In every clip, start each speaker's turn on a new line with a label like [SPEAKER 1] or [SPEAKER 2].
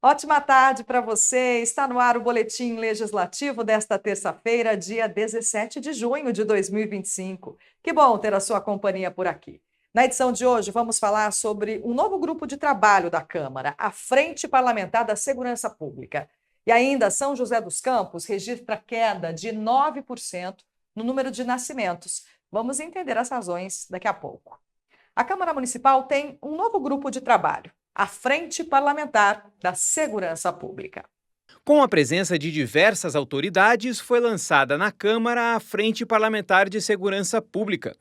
[SPEAKER 1] Ótima tarde para você. Está no ar o Boletim Legislativo desta terça-feira, dia 17 de junho de 2025. Que bom ter a sua companhia por aqui. Na edição de hoje, vamos falar sobre um novo grupo de trabalho da Câmara, a Frente Parlamentar da Segurança Pública. E ainda, São José dos Campos registra queda de 9% no número de nascimentos. Vamos entender as razões daqui a pouco. A Câmara Municipal tem um novo grupo de trabalho, a Frente Parlamentar da Segurança Pública.
[SPEAKER 2] Com a presença de diversas autoridades, foi lançada na Câmara a Frente Parlamentar de Segurança Pública.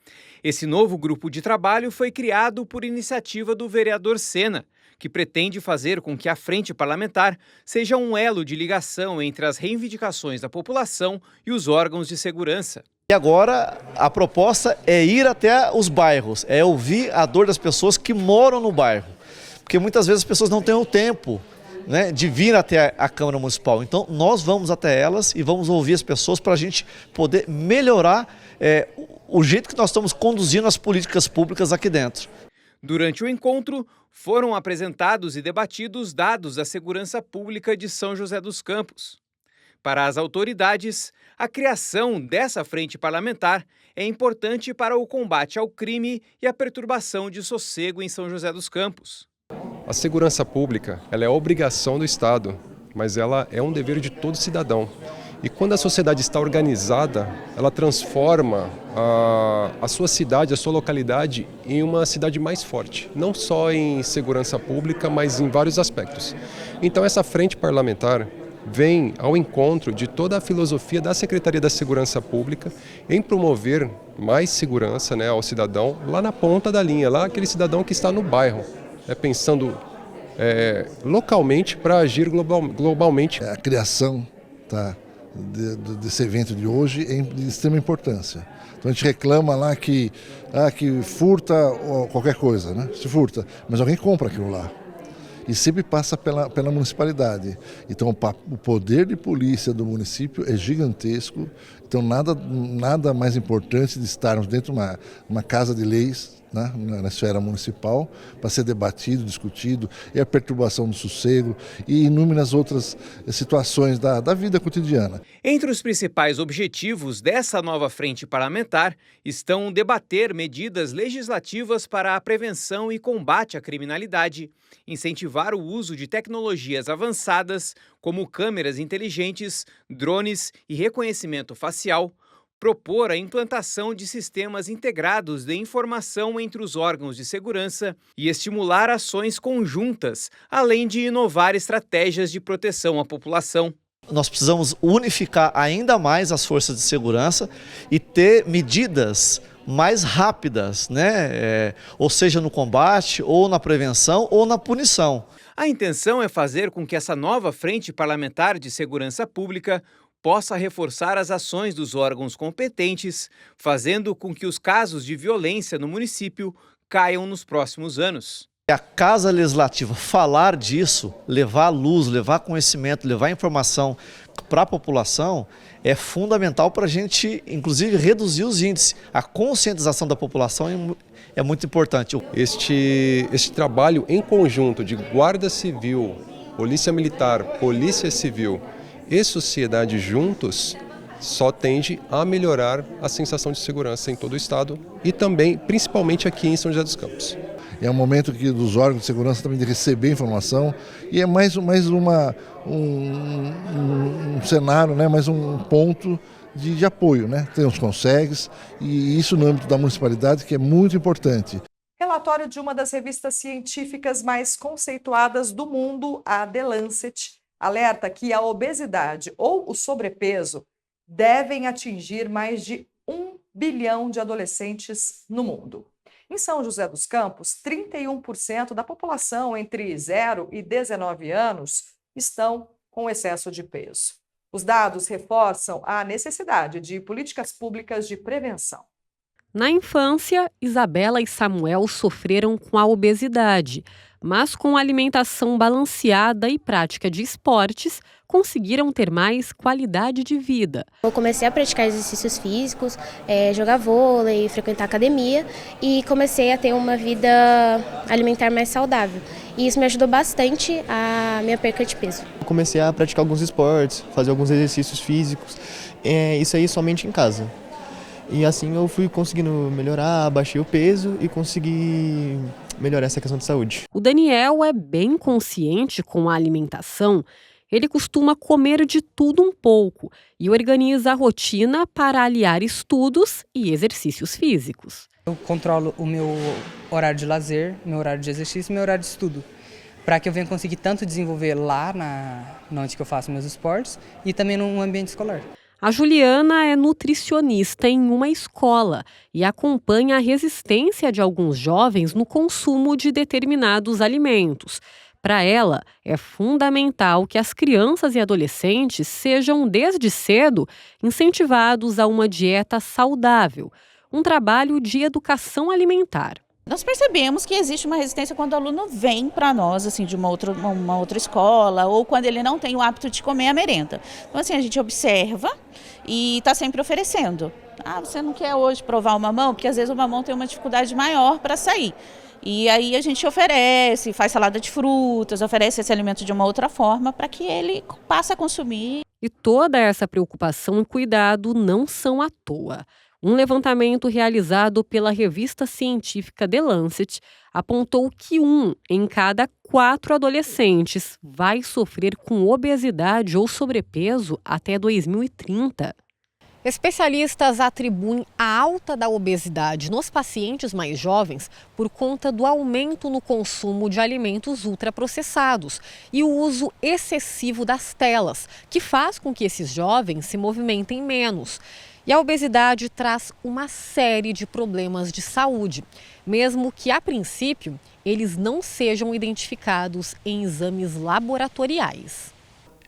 [SPEAKER 2] Esse novo grupo de trabalho foi criado por iniciativa do vereador Sena, que pretende fazer com que a Frente Parlamentar seja um elo de ligação entre as reivindicações da população e os órgãos de segurança.
[SPEAKER 3] E agora a proposta é ir até os bairros, é ouvir a dor das pessoas que moram no bairro. Porque muitas vezes as pessoas não têm o tempo, né, de vir até a Câmara Municipal. Então nós vamos até elas e vamos ouvir as pessoas para a gente poder melhorar o jeito que nós estamos conduzindo as políticas públicas aqui dentro.
[SPEAKER 2] Durante o encontro, foram apresentados e debatidos dados da segurança pública de São José dos Campos. Para as autoridades, a criação dessa frente parlamentar é importante para o combate ao crime e a perturbação de sossego em São José dos Campos.
[SPEAKER 4] A segurança pública ela é obrigação do Estado, mas ela é um dever de todo cidadão. E quando a sociedade está organizada, ela transforma a sua cidade, a sua localidade, em uma cidade mais forte. Não só em segurança pública, mas em vários aspectos. Então essa frente parlamentar vem ao encontro de toda a filosofia da Secretaria da Segurança Pública em promover mais segurança, né, ao cidadão lá na ponta da linha, lá aquele cidadão que está no bairro, pensando localmente para agir globalmente.
[SPEAKER 5] A criação desse evento de hoje é de extrema importância. Então a gente reclama lá que furta qualquer coisa, né? Se furta, mas alguém compra aquilo lá. E sempre passa pela municipalidade. Então o poder de polícia do município é gigantesco. Então nada mais importante de estarmos dentro de uma casa de leis, né, na esfera municipal, para ser debatido, discutido, e a perturbação do sossego e inúmeras outras situações da vida cotidiana.
[SPEAKER 2] Entre os principais objetivos dessa nova frente parlamentar estão debater medidas legislativas para a prevenção e combate à criminalidade, incentivar o uso de tecnologias avançadas, como câmeras inteligentes, drones e reconhecimento facial, propor a implantação de sistemas integrados de informação entre os órgãos de segurança e estimular ações conjuntas, além de inovar estratégias de proteção à população.
[SPEAKER 3] Nós precisamos unificar ainda mais as forças de segurança e ter medidas mais rápidas, né? Ou seja, no combate, ou na prevenção, ou na punição.
[SPEAKER 2] A intenção é fazer com que essa nova Frente Parlamentar de Segurança Pública possa reforçar as ações dos órgãos competentes, fazendo com que os casos de violência no município caiam nos próximos anos.
[SPEAKER 3] A Casa Legislativa falar disso, levar luz, levar conhecimento, levar informação para a população é fundamental para a gente, inclusive, reduzir os índices. A conscientização da população é muito importante.
[SPEAKER 4] Este trabalho em conjunto de Guarda Civil, Polícia Militar, Polícia Civil e sociedade juntos só tende a melhorar a sensação de segurança em todo o estado e também, principalmente aqui em São José dos Campos.
[SPEAKER 5] É um momento que dos órgãos de segurança também de receber informação e é mais um cenário, né, mais um ponto de apoio, né? Tem os consegues e isso no âmbito da municipalidade que é muito importante.
[SPEAKER 1] Relatório de uma das revistas científicas mais conceituadas do mundo, a The Lancet, alerta que a obesidade ou o sobrepeso devem atingir mais de 1 bilhão de adolescentes no mundo. Em São José dos Campos, 31% da população entre 0 e 19 anos estão com excesso de peso. Os dados reforçam a necessidade de políticas públicas de prevenção.
[SPEAKER 6] Na infância, Isabela e Samuel sofreram com a obesidade, mas com alimentação balanceada e prática de esportes, conseguiram ter mais qualidade de vida.
[SPEAKER 7] Eu comecei a praticar exercícios físicos, jogar vôlei, frequentar academia e comecei a ter uma vida alimentar mais saudável. E isso me ajudou bastante a minha perca de peso.
[SPEAKER 8] Eu comecei a praticar alguns esportes, fazer alguns exercícios físicos, isso aí somente em casa. E assim eu fui conseguindo melhorar, baixei o peso e consegui melhorar essa questão de saúde.
[SPEAKER 6] O Daniel é bem consciente com a alimentação. Ele costuma comer de tudo um pouco e organiza a rotina para aliar estudos e exercícios físicos.
[SPEAKER 9] Eu controlo o meu horário de lazer, meu horário de exercício e meu horário de estudo, para que eu venha conseguir tanto desenvolver lá onde que eu faço meus esportes e também no ambiente escolar.
[SPEAKER 6] A Juliana é nutricionista em uma escola e acompanha a resistência de alguns jovens no consumo de determinados alimentos. Para ela, é fundamental que as crianças e adolescentes sejam, desde cedo, incentivados a uma dieta saudável, um trabalho de educação alimentar.
[SPEAKER 10] Nós percebemos que existe uma resistência quando o aluno vem para nós, assim, de uma outra escola, ou quando ele não tem o hábito de comer a merenda. Então, assim, a gente observa e está sempre oferecendo. Você não quer hoje provar o mamão? Porque às vezes o mamão tem uma dificuldade maior para sair. E aí a gente oferece, faz salada de frutas, oferece esse alimento de uma outra forma para que ele passe a consumir.
[SPEAKER 6] E toda essa preocupação e cuidado não são à toa. Um levantamento realizado pela revista científica The Lancet apontou que 1 em cada 4 adolescentes vai sofrer com obesidade ou sobrepeso até 2030. Especialistas atribuem a alta da obesidade nos pacientes mais jovens por conta do aumento no consumo de alimentos ultraprocessados e o uso excessivo das telas, que faz com que esses jovens se movimentem menos. E a obesidade traz uma série de problemas de saúde, mesmo que, a princípio, eles não sejam identificados em exames laboratoriais.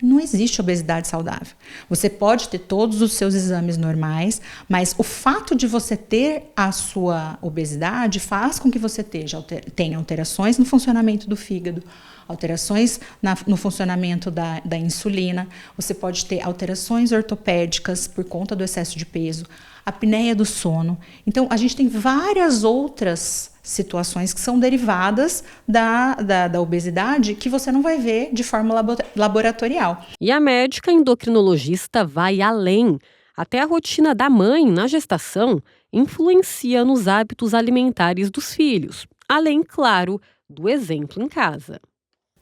[SPEAKER 11] Não existe obesidade saudável. Você pode ter todos os seus exames normais, mas o fato de você ter a sua obesidade faz com que você tenha alterações no funcionamento do fígado, alterações no funcionamento da insulina, você pode ter alterações ortopédicas por conta do excesso de peso, apneia do sono. Então, a gente tem várias outras situações que são derivadas da obesidade que você não vai ver de forma laboratorial.
[SPEAKER 6] E a médica endocrinologista vai além. Até a rotina da mãe na gestação influencia nos hábitos alimentares dos filhos, além, claro, do exemplo em casa.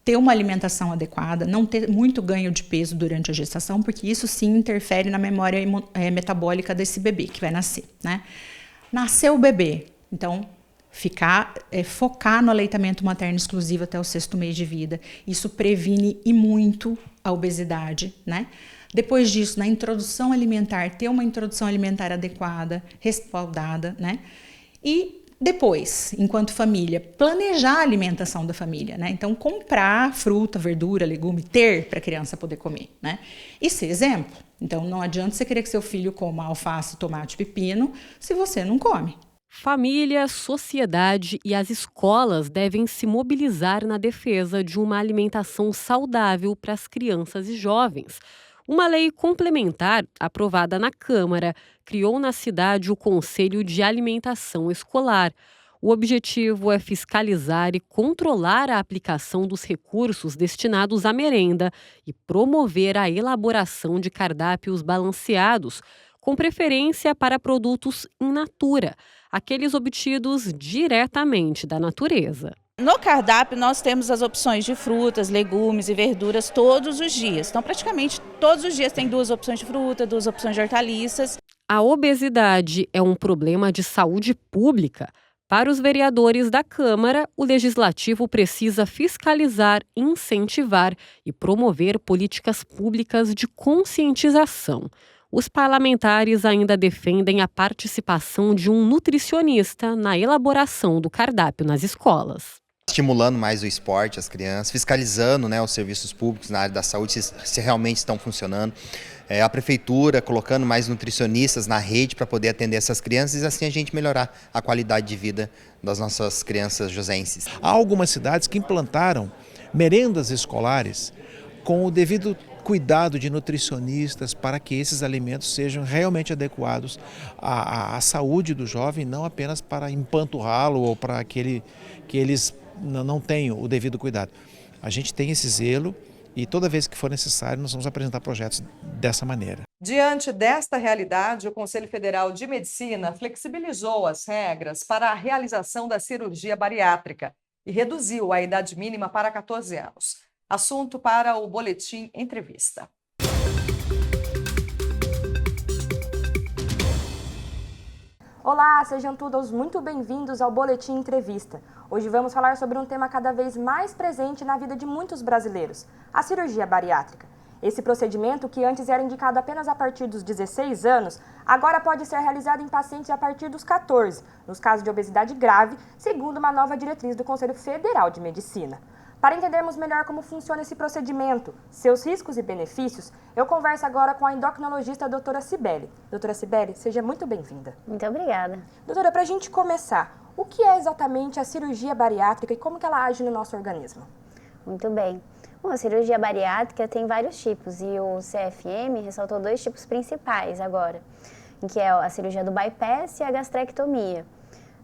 [SPEAKER 11] Ter uma alimentação adequada, não ter muito ganho de peso durante a gestação, porque isso sim interfere na memória metabólica desse bebê que vai nascer, né? Nasceu o bebê, então focar no aleitamento materno exclusivo até o 6º mês de vida, isso previne e muito a obesidade, né? Depois disso, na introdução alimentar, ter uma introdução alimentar adequada, respaldada, né? E depois, enquanto família, planejar a alimentação da família, né? Então, comprar fruta, verdura, legume, ter para a criança poder comer, né? E ser exemplo. Então, não adianta você querer que seu filho coma alface, tomate, pepino, se você não come.
[SPEAKER 6] Família, sociedade e as escolas devem se mobilizar na defesa de uma alimentação saudável para as crianças e jovens. Uma lei complementar, aprovada na Câmara, criou na cidade o Conselho de Alimentação Escolar. O objetivo é fiscalizar e controlar a aplicação dos recursos destinados à merenda e promover a elaboração de cardápios balanceados, com preferência para produtos in natura, aqueles obtidos diretamente da natureza.
[SPEAKER 10] No cardápio, nós temos as opções de frutas, legumes e verduras todos os dias. Então, praticamente todos os dias tem 2 opções de fruta, 2 opções de hortaliças.
[SPEAKER 6] A obesidade é um problema de saúde pública. Para os vereadores da Câmara, o Legislativo precisa fiscalizar, incentivar e promover políticas públicas de conscientização. Os parlamentares ainda defendem a participação de um nutricionista na elaboração do cardápio nas escolas.
[SPEAKER 12] estimulando mais o esporte, as crianças, fiscalizando, né, os serviços públicos na área da saúde, se realmente estão funcionando. A prefeitura colocando mais nutricionistas na rede para poder atender essas crianças e assim a gente melhorar a qualidade de vida das nossas crianças josenses.
[SPEAKER 13] Há algumas cidades que implantaram merendas escolares com o devido cuidado de nutricionistas para que esses alimentos sejam realmente adequados à saúde do jovem, não apenas para empanturrá-lo ou para que eles não tenham o devido cuidado. A gente tem esse zelo e toda vez que for necessário nós vamos apresentar projetos dessa maneira.
[SPEAKER 1] Diante desta realidade, o Conselho Federal de Medicina flexibilizou as regras para a realização da cirurgia bariátrica e reduziu a idade mínima para 14 anos. Assunto para o Boletim Entrevista.
[SPEAKER 14] Olá, sejam todos muito bem-vindos ao Boletim Entrevista. Hoje vamos falar sobre um tema cada vez mais presente na vida de muitos brasileiros, a cirurgia bariátrica. Esse procedimento, que antes era indicado apenas a partir dos 16 anos, agora pode ser realizado em pacientes a partir dos 14, nos casos de obesidade grave, segundo uma nova diretriz do Conselho Federal de Medicina. Para entendermos melhor como funciona esse procedimento, seus riscos e benefícios, eu converso agora com a endocrinologista doutora Cibele. Doutora Cibele, seja muito bem-vinda.
[SPEAKER 15] Muito obrigada.
[SPEAKER 14] Doutora, para a gente começar, o que é exatamente a cirurgia bariátrica e como que ela age no nosso organismo?
[SPEAKER 15] Muito bem. Bom, a cirurgia bariátrica tem vários tipos e o CFM ressaltou 2 tipos principais agora, que é a cirurgia do bypass e a gastrectomia.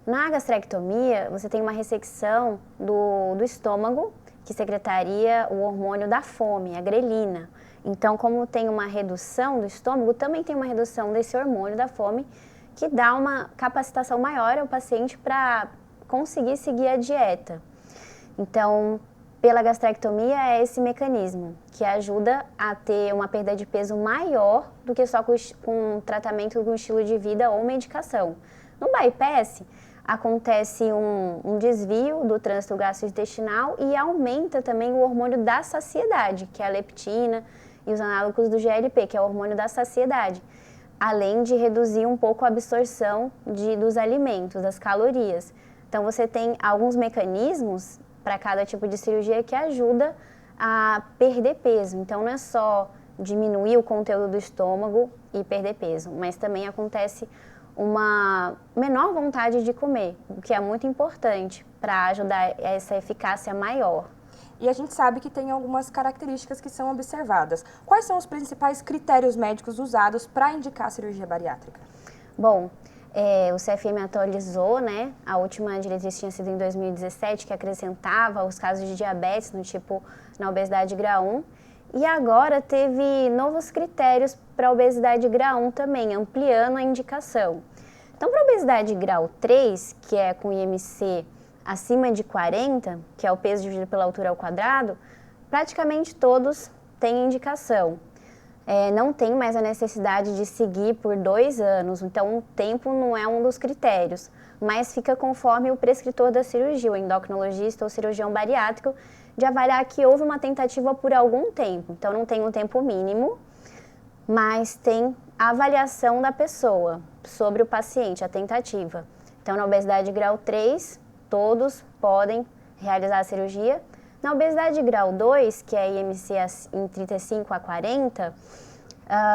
[SPEAKER 15] Na gastrectomia, você tem uma ressecção do estômago, que secretaria o hormônio da fome, a grelina. Então, como tem uma redução do estômago, também tem uma redução desse hormônio da fome, que dá uma capacitação maior ao paciente para conseguir seguir a dieta. Então, pela gastrectomia é esse mecanismo, que ajuda a ter uma perda de peso maior do que só com tratamento com estilo de vida ou medicação. No bypass, acontece um desvio do trânsito gastrointestinal e aumenta também o hormônio da saciedade, que é a leptina e os análogos do GLP, que é o hormônio da saciedade, além de reduzir um pouco a absorção dos alimentos, das calorias. Então, você tem alguns mecanismos para cada tipo de cirurgia que ajuda a perder peso. Então, não é só diminuir o conteúdo do estômago e perder peso, mas também acontece uma menor vontade de comer, o que é muito importante para ajudar essa eficácia maior.
[SPEAKER 14] E a gente sabe que tem algumas características que são observadas. Quais são os principais critérios médicos usados para indicar a cirurgia bariátrica?
[SPEAKER 15] Bom, o CFM atualizou, né? A última diretriz tinha sido em 2017, que acrescentava os casos de diabetes na obesidade grau 1. E agora teve novos critérios para a obesidade grau 1 também, ampliando a indicação. Então, para a obesidade grau 3, que é com IMC acima de 40, que é o peso dividido pela altura ao quadrado, praticamente todos têm indicação. Não tem mais a necessidade de seguir por 2 anos, então o tempo não é um dos critérios, mas fica conforme o prescritor da cirurgia, o endocrinologista ou cirurgião bariátrico, de avaliar que houve uma tentativa por algum tempo. Então, não tem um tempo mínimo, mas tem a avaliação da pessoa sobre o paciente, a tentativa. Então, na obesidade grau 3, todos podem realizar a cirurgia. Na obesidade grau 2, que é IMC em 35 a 40,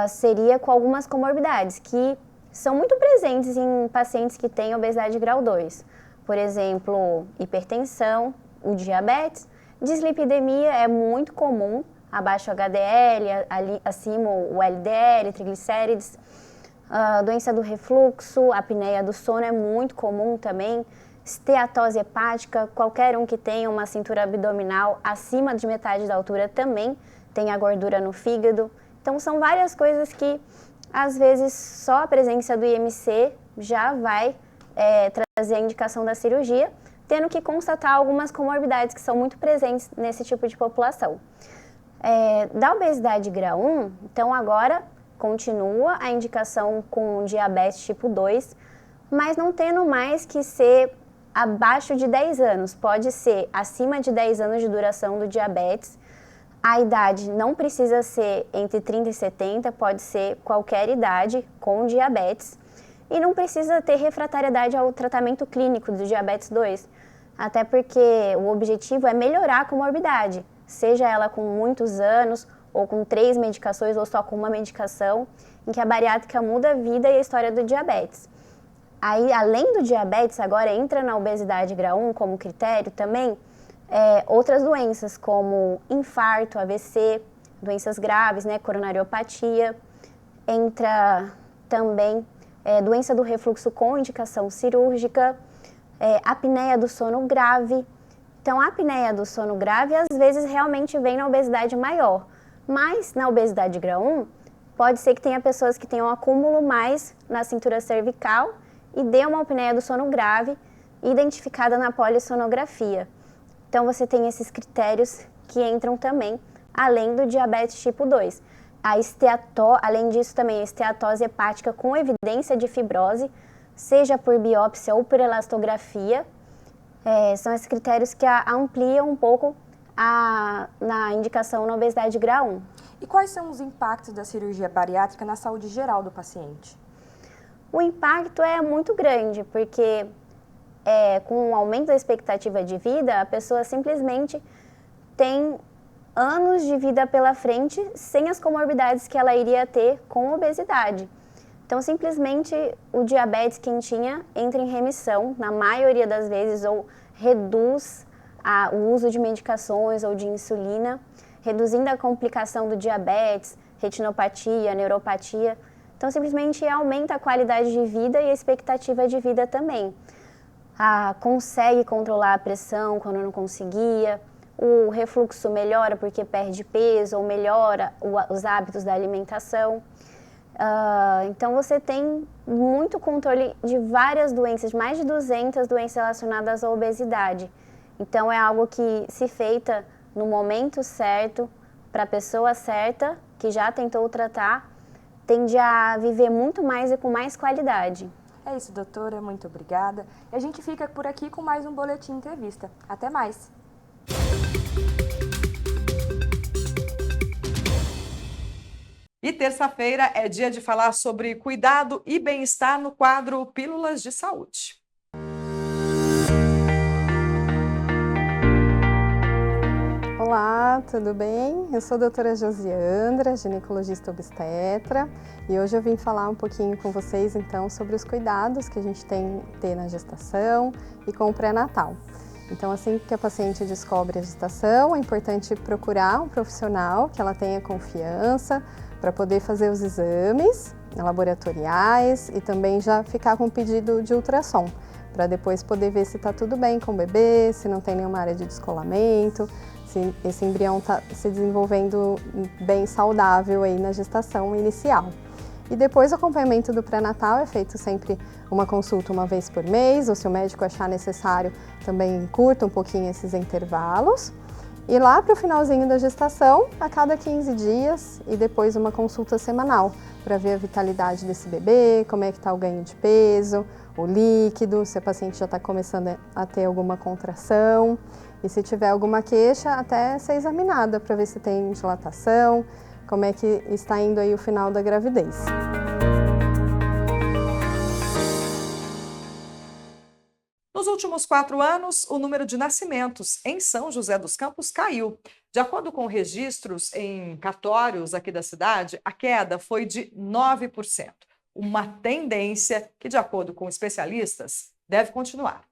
[SPEAKER 15] seria com algumas comorbidades que são muito presentes em pacientes que têm obesidade grau 2. Por exemplo, hipertensão, o diabetes. Dislipidemia é muito comum, abaixo o HDL, acima o LDL, triglicérides. Doença do refluxo, apneia do sono é muito comum também. Esteatose hepática, qualquer um que tenha uma cintura abdominal acima de metade da altura também tem a gordura no fígado. Então, são várias coisas que, às vezes, só a presença do IMC já vai trazer a indicação da cirurgia, tendo que constatar algumas comorbidades que são muito presentes nesse tipo de população. Da obesidade grau 1, então agora continua a indicação com diabetes tipo 2, mas não tendo mais que ser abaixo de 10 anos, pode ser acima de 10 anos de duração do diabetes. A idade não precisa ser entre 30 e 70, pode ser qualquer idade com diabetes. E não precisa ter refratariedade ao tratamento clínico do diabetes 2. até porque o objetivo é melhorar a comorbidade, seja ela com muitos anos, ou com 3 medicações, ou só com uma medicação, em que a bariátrica muda a vida e a história do diabetes. Aí, além do diabetes, agora entra na obesidade grau 1 como critério também outras doenças, como infarto, AVC, doenças graves, né, coronariopatia, entra também doença do refluxo com indicação cirúrgica, apneia do sono grave. Então, a apneia do sono grave, às vezes, realmente vem na obesidade maior. Mas, na obesidade grau 1, pode ser que tenha pessoas que tenham um acúmulo mais na cintura cervical e dê uma apneia do sono grave, identificada na polissonografia. Então, você tem esses critérios que entram também, além do diabetes tipo 2. Além disso, também a esteatose hepática com evidência de fibrose, seja por biópsia ou por elastografia, são esses critérios que ampliam um pouco na indicação na obesidade grau 1.
[SPEAKER 14] E quais são os impactos da cirurgia bariátrica na saúde geral do paciente?
[SPEAKER 15] O impacto é muito grande, porque com o aumento da expectativa de vida, a pessoa simplesmente tem anos de vida pela frente sem as comorbidades que ela iria ter com obesidade. Então, simplesmente, o diabetes, quem tinha, entra em remissão, na maioria das vezes, ou reduz o uso de medicações ou de insulina, reduzindo a complicação do diabetes, retinopatia, neuropatia. Então, simplesmente aumenta a qualidade de vida e a expectativa de vida também. Consegue controlar a pressão quando não conseguia, o refluxo melhora porque perde peso ou melhora os hábitos da alimentação. Então, você tem muito controle de várias doenças, mais de 200 doenças relacionadas à obesidade. Então, é algo que, se feita no momento certo, para a pessoa certa, que já tentou tratar, tende a viver muito mais e com mais qualidade.
[SPEAKER 14] É isso, doutora. Muito obrigada. E a gente fica por aqui com mais um Boletim Entrevista. Até mais!
[SPEAKER 1] E terça-feira é dia de falar sobre cuidado e bem-estar no quadro Pílulas de Saúde.
[SPEAKER 16] Olá, tudo bem? Eu sou a doutora Josiandra, ginecologista obstetra, e hoje eu vim falar um pouquinho com vocês então sobre os cuidados que a gente tem que ter na gestação e com o pré-natal. Então, assim que a paciente descobre a gestação, é importante procurar um profissional que ela tenha confiança para poder fazer os exames laboratoriais e também já ficar com um pedido de ultrassom, para depois poder ver se está tudo bem com o bebê, se não tem nenhuma área de descolamento, se esse embrião está se desenvolvendo bem saudável aí na gestação inicial. E depois o acompanhamento do pré-natal é feito sempre uma consulta uma vez por mês, ou se o médico achar necessário, também curta um pouquinho esses intervalos. E lá para o finalzinho da gestação, a cada 15 dias, e depois uma consulta semanal, para ver a vitalidade desse bebê, como é que está o ganho de peso, o líquido, se a paciente já está começando a ter alguma contração. E se tiver alguma queixa, até ser examinada para ver se tem dilatação, como é que está indo aí o final da gravidez.
[SPEAKER 1] Nos últimos 4 anos, o número de nascimentos em São José dos Campos caiu. De acordo com registros em cartórios aqui da cidade, a queda foi de 9%. Uma tendência que, de acordo com especialistas, deve continuar.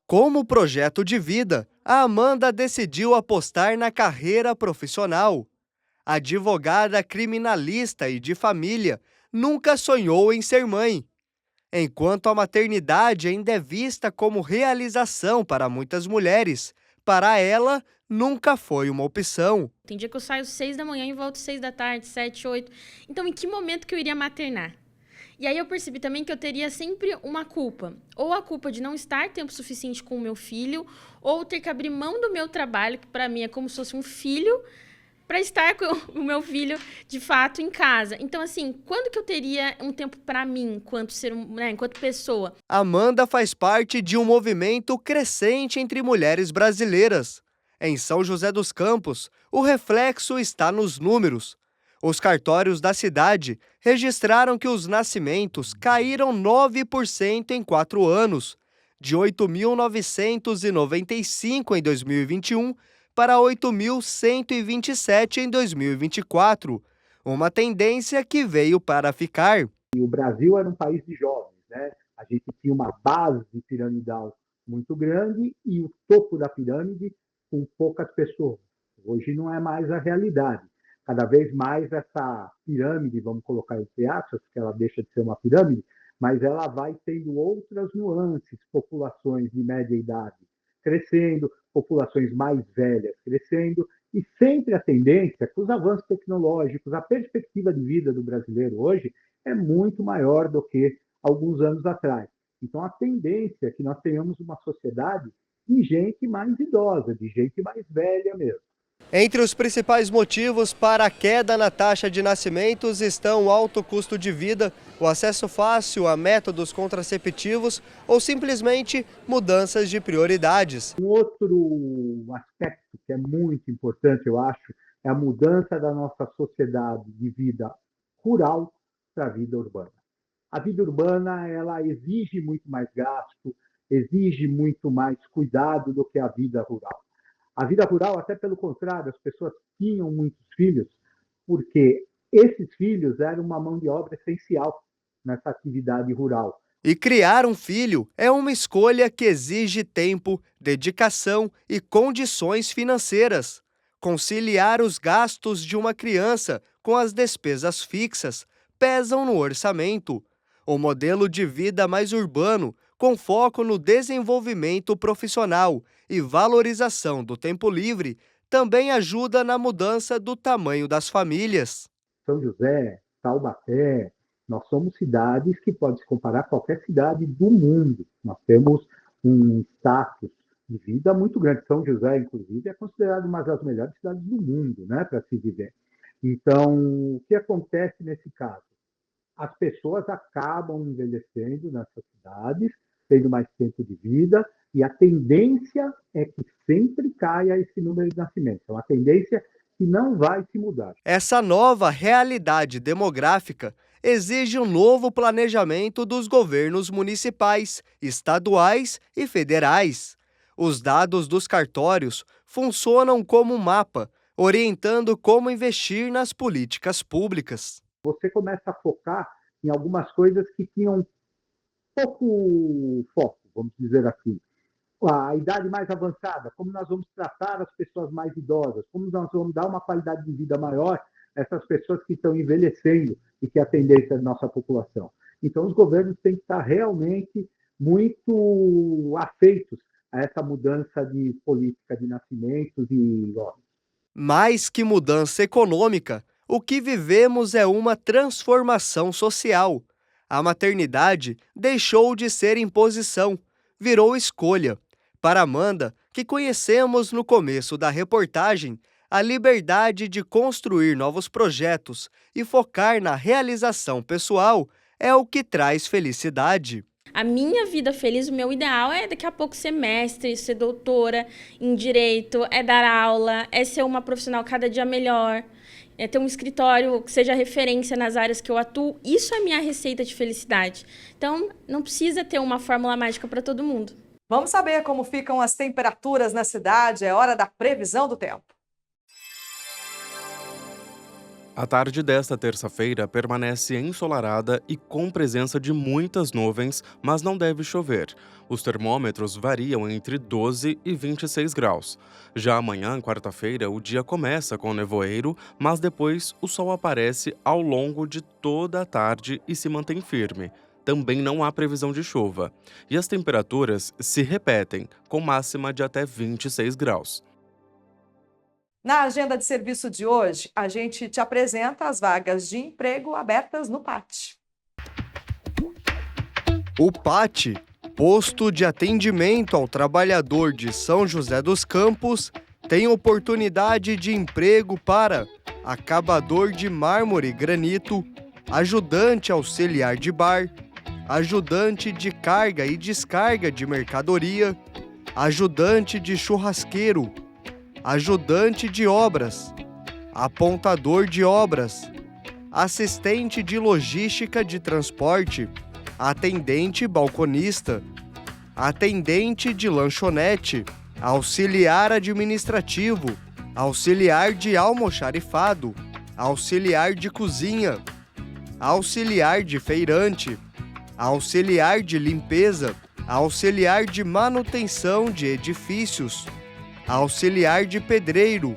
[SPEAKER 17] Como projeto de vida, a Amanda decidiu apostar na carreira profissional. A advogada criminalista e de família nunca sonhou em ser mãe. Enquanto a maternidade ainda é vista como realização para muitas mulheres, para ela nunca foi uma opção.
[SPEAKER 18] Tem dia que eu saio 6 da manhã e volto 6 da tarde, 7, 8. Então, em que momento que eu iria maternar? E aí eu percebi também que eu teria sempre uma culpa. Ou a culpa de não estar tempo suficiente com o meu filho, ou ter que abrir mão do meu trabalho, que para mim é como se fosse um filho, para estar com o meu filho, de fato, em casa. Então, assim, quando que eu teria um tempo para mim, enquanto pessoa?
[SPEAKER 17] Amanda faz parte de um movimento crescente entre mulheres brasileiras. Em São José dos Campos, o reflexo está nos números. Os cartórios da cidade registraram que os nascimentos caíram 9% em 4 anos. de 8.995 em 2021 para 8.127 em 2024, uma tendência que veio para ficar.
[SPEAKER 19] O Brasil era um país de jovens, né? A gente tinha uma base piramidal muito grande e o topo da pirâmide com poucas pessoas. Hoje não é mais a realidade. Cada vez mais essa pirâmide, vamos colocar entre aspas, que ela deixa de ser uma pirâmide, mas ela vai tendo outras nuances, populações de média idade crescendo, populações mais velhas crescendo, e sempre a tendência que os avanços tecnológicos, a perspectiva de vida do brasileiro hoje é muito maior do que alguns anos atrás. Então, a tendência é que nós tenhamos uma sociedade de gente mais idosa, de gente mais velha mesmo.
[SPEAKER 17] Entre os principais motivos para a queda na taxa de nascimentos estão o alto custo de vida, o acesso fácil a métodos contraceptivos ou simplesmente mudanças de prioridades.
[SPEAKER 19] Um outro aspecto que é muito importante, eu acho, é a mudança da nossa sociedade de vida rural para a vida urbana. A vida urbana, ela exige muito mais gasto, exige muito mais cuidado do que a vida rural. A vida rural, até pelo contrário, as pessoas tinham muitos filhos, porque esses filhos eram uma mão de obra essencial nessa atividade rural.
[SPEAKER 17] E criar um filho é uma escolha que exige tempo, dedicação e condições financeiras. Conciliar os gastos de uma criança com as despesas fixas pesam no orçamento. O modelo de vida mais urbano, com foco no desenvolvimento profissional e valorização do tempo livre, também ajuda na mudança do tamanho das famílias.
[SPEAKER 19] São José, Taubaté, nós somos cidades que podem se comparar a qualquer cidade do mundo. Nós temos um status de vida muito grande. São José, inclusive, é considerado uma das melhores cidades do mundo, né, para se viver. Então, o que acontece nesse caso? As pessoas acabam envelhecendo nessas cidades, tendo mais tempo de vida, e a tendência é que sempre caia esse número de nascimentos. É uma tendência que não vai se mudar.
[SPEAKER 17] Essa nova realidade demográfica exige um novo planejamento dos governos municipais, estaduais e federais. Os dados dos cartórios funcionam como um mapa, orientando como investir nas políticas públicas.
[SPEAKER 19] Você começa a focar em algumas coisas que tinham pouco foco, vamos dizer assim. A idade mais avançada, como nós vamos tratar as pessoas mais idosas, como nós vamos dar uma qualidade de vida maior a essas pessoas que estão envelhecendo e que é a tendência da nossa população. Então, os governos têm que estar realmente muito afeitos a essa mudança de política de nascimentos e ordens.
[SPEAKER 17] Mais que mudança econômica, o que vivemos é uma transformação social. A maternidade deixou de ser imposição, virou escolha. Para Amanda, que conhecemos no começo da reportagem, a liberdade de construir novos projetos e focar na realização pessoal é o que traz felicidade.
[SPEAKER 18] A minha vida feliz, o meu ideal é daqui a pouco ser mestre, ser doutora em direito, é dar aula, é ser uma profissional cada dia melhor, é ter um escritório que seja referência nas áreas que eu atuo. Isso é a minha receita de felicidade. Então, não precisa ter uma fórmula mágica para todo mundo.
[SPEAKER 1] Vamos saber como ficam as temperaturas na cidade. É hora da previsão do tempo.
[SPEAKER 20] A tarde desta terça-feira permanece ensolarada e com presença de muitas nuvens, mas não deve chover. Os termômetros variam entre 12 e 26 graus. Já amanhã, quarta-feira, o dia começa com nevoeiro, mas depois o sol aparece ao longo de toda a tarde e se mantém firme. Também não há previsão de chuva. E as temperaturas se repetem, com máxima de até 26 graus.
[SPEAKER 1] Na agenda de serviço de hoje, a gente te apresenta as vagas de emprego abertas no PAT.
[SPEAKER 17] O PAT, Posto de Atendimento ao Trabalhador de São José dos Campos, tem oportunidade de emprego para acabador de mármore e granito, ajudante auxiliar de bar, ajudante de carga e descarga de mercadoria, ajudante de churrasqueiro, ajudante de obras, apontador de obras, assistente de logística de transporte, atendente balconista, atendente de lanchonete, auxiliar administrativo, auxiliar de almoxarifado, auxiliar de cozinha, auxiliar de feirante, auxiliar de limpeza, auxiliar de manutenção de edifícios, auxiliar de pedreiro,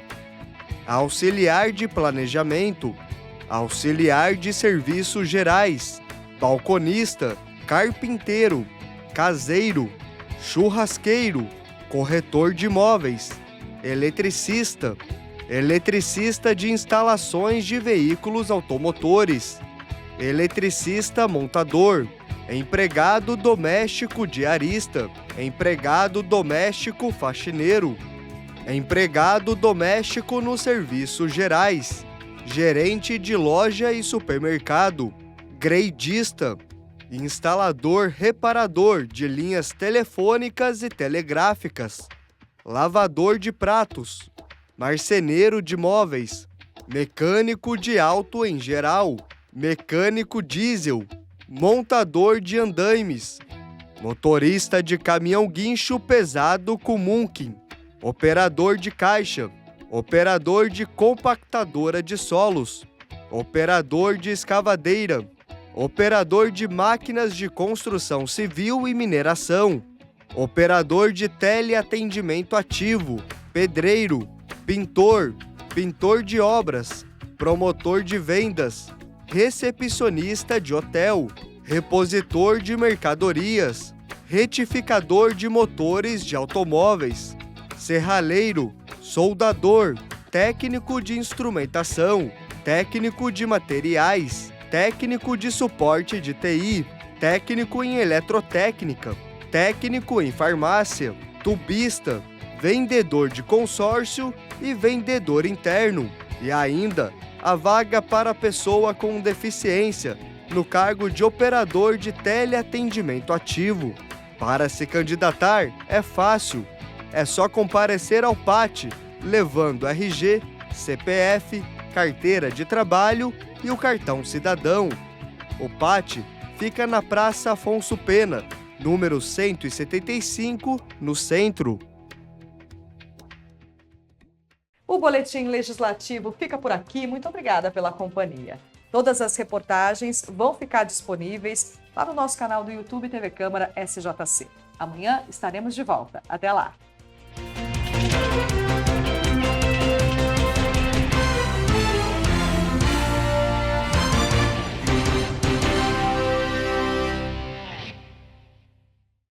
[SPEAKER 17] auxiliar de planejamento, auxiliar de serviços gerais, balconista, carpinteiro, caseiro, churrasqueiro, corretor de imóveis, eletricista, eletricista de instalações de veículos automotores, eletricista montador, empregado doméstico diarista, empregado doméstico faxineiro, empregado doméstico nos serviços gerais, gerente de loja e supermercado, greidista, instalador reparador de linhas telefônicas e telegráficas, lavador de pratos, marceneiro de móveis, mecânico de auto em geral, mecânico diesel, montador de andaimes, motorista de caminhão guincho pesado com munking, operador de caixa, operador de compactadora de solos, operador de escavadeira, operador de máquinas de construção civil e mineração, operador de teleatendimento ativo, pedreiro, pintor, pintor de obras, promotor de vendas, recepcionista de hotel, repositor de mercadorias, retificador de motores de automóveis, serralheiro, soldador, técnico de instrumentação, técnico de materiais, técnico de suporte de TI, técnico em eletrotécnica, técnico em farmácia, tubista, vendedor de consórcio e vendedor interno. E ainda a vaga para pessoa com deficiência no cargo de operador de teleatendimento ativo. Para se candidatar é fácil, é só comparecer ao PAT, levando RG, CPF, carteira de trabalho e o cartão cidadão. O PAT fica na Praça Afonso Pena, número 175, no centro.
[SPEAKER 1] O Boletim Legislativo fica por aqui. Muito obrigada pela companhia. Todas as reportagens vão ficar disponíveis lá no nosso canal do YouTube TV Câmara SJC. Amanhã estaremos de volta. Até lá!